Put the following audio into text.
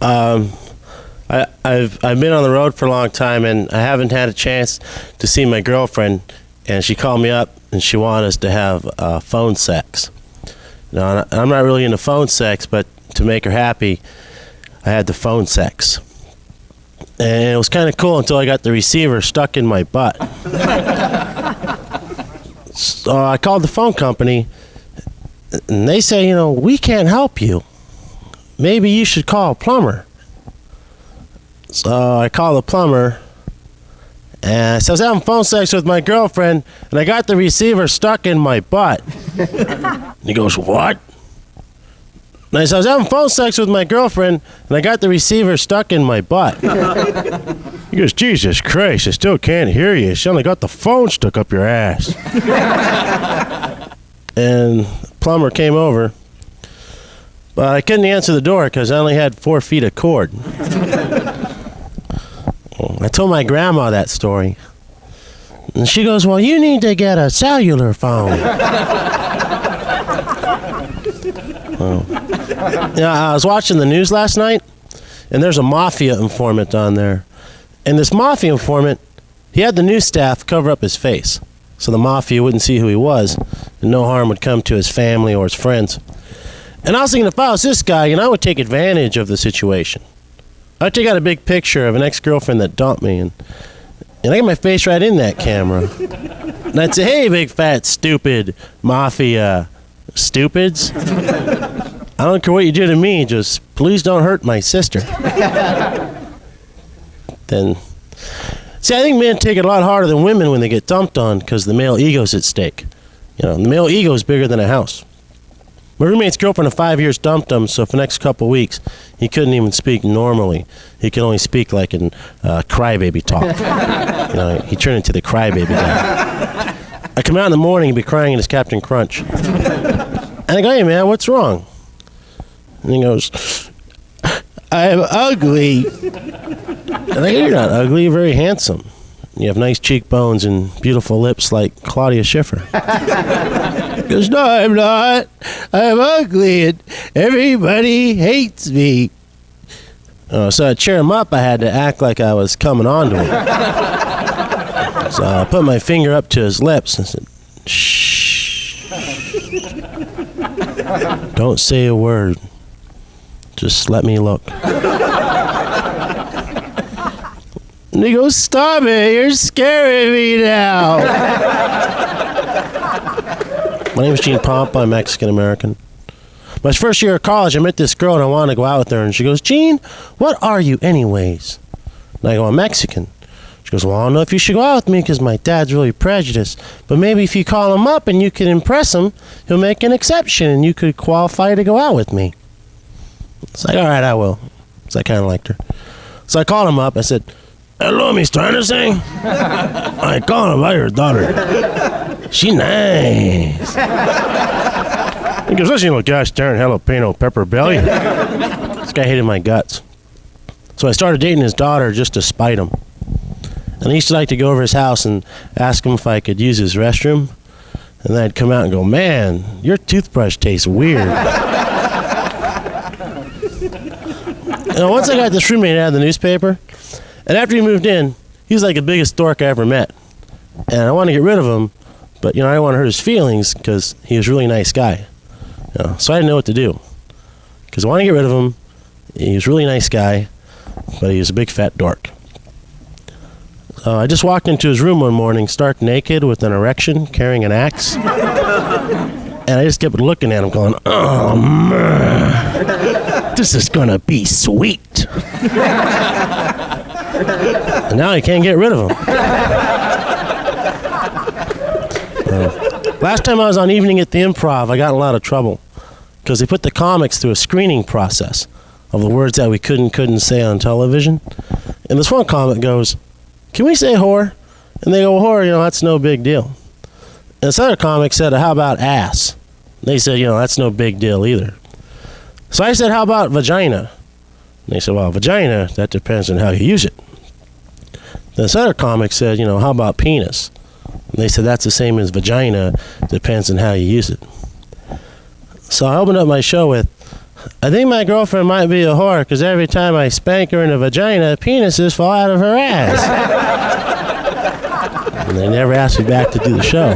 I've been on the road for a long time, and I haven't had a chance to see my girlfriend. And she called me up, and she wanted us to have phone sex. Now, I'm not really into phone sex, but to make her happy, I had the phone sex. And it was kind of cool until I got the receiver stuck in my butt. So I called the phone company, and they say, we can't help you. Maybe you should call a plumber. So I called the plumber, and I was having phone sex with my girlfriend, and I got the receiver stuck in my butt. And he goes, what? And I was having phone sex with my girlfriend, and I got the receiver stuck in my butt. He goes, Jesus Christ, I still can't hear you. You sound like got the phone stuck up your ass. And the plumber came over, but I couldn't answer the door because I only had 4 feet of cord. I told my grandma that story. And she goes, well, you need to get a cellular phone. I was watching the news last night, and there's a mafia informant on there. And this mafia informant, he had the news staff cover up his face so the mafia wouldn't see who he was, and no harm would come to his family or his friends. And I was thinking, if I was this guy, I would take advantage of the situation. I'd take out a big picture of an ex-girlfriend that dumped me, and I get my face right in that camera. And I'd say, hey, big, fat, stupid mafia stupids. I don't care what you do to me, just please don't hurt my sister. Then, see, I think men take it a lot harder than women when they get dumped on because the male ego's at stake. The male ego is bigger than a house. My roommate's girlfriend of 5 years dumped him, so for the next couple of weeks, he couldn't even speak normally. He could only speak like in crybaby talk. He turned into the crybaby guy. I come out in the morning, he'd be crying as Captain Crunch. And I go, hey, man, what's wrong? And he goes, I'm ugly. And I go, you're not ugly, you're very handsome. You have nice cheekbones and beautiful lips like Claudia Schiffer. He goes, no, I'm not. I'm ugly and everybody hates me. So to cheer him up, I had to act like I was coming on to him. So I put my finger up to his lips and said, shh. Don't say a word. Just let me look. And he goes, stop it, you're scaring me now. My name is Gene Pompa, I'm Mexican-American. My first year of college, I met this girl and I wanted to go out with her. And she goes, Gene, what are you anyways? And I go, I'm Mexican. She goes, well, I don't know if you should go out with me because my dad's really prejudiced. But maybe if you call him up and you can impress him, he'll make an exception and you could qualify to go out with me. It's like, all right, I will. So I kind of liked her. So I called him up. I said, hello, Mr. Anderson. I called about your daughter. She nice. He goes, listen, you little gosh darn jalapeno pepper belly. This guy hated my guts. So I started dating his daughter just to spite him. And I used to like to go over his house and ask him if I could use his restroom. And then I'd come out and go, man, your toothbrush tastes weird. Once I got this roommate out of the newspaper, and after he moved in, he was like the biggest dork I ever met. And I wanted to get rid of him, but I didn't want to hurt his feelings because he was a really nice guy. So I didn't know what to do. Because I wanted to get rid of him. He was a really nice guy, but he was a big fat dork. I just walked into his room one morning, stark naked with an erection, carrying an axe. And I just kept looking at him going, oh man, this is going to be sweet. And now I can't get rid of him. Last time I was on Evening at the Improv, I got in a lot of trouble because they put the comics through a screening process of the words that we couldn't say on television. And this one comic goes, can we say whore? And they go, whore, that's no big deal. And this other comic said, how about ass? And they said, that's no big deal either. So I said, how about vagina? And they said, well, vagina, that depends on how you use it. This other comic said, how about penis? And they said, that's the same as vagina, depends on how you use it. So I opened up my show with, I think my girlfriend might be a whore because every time I spank her in the vagina, penises fall out of her ass. And they never asked me back to do the show.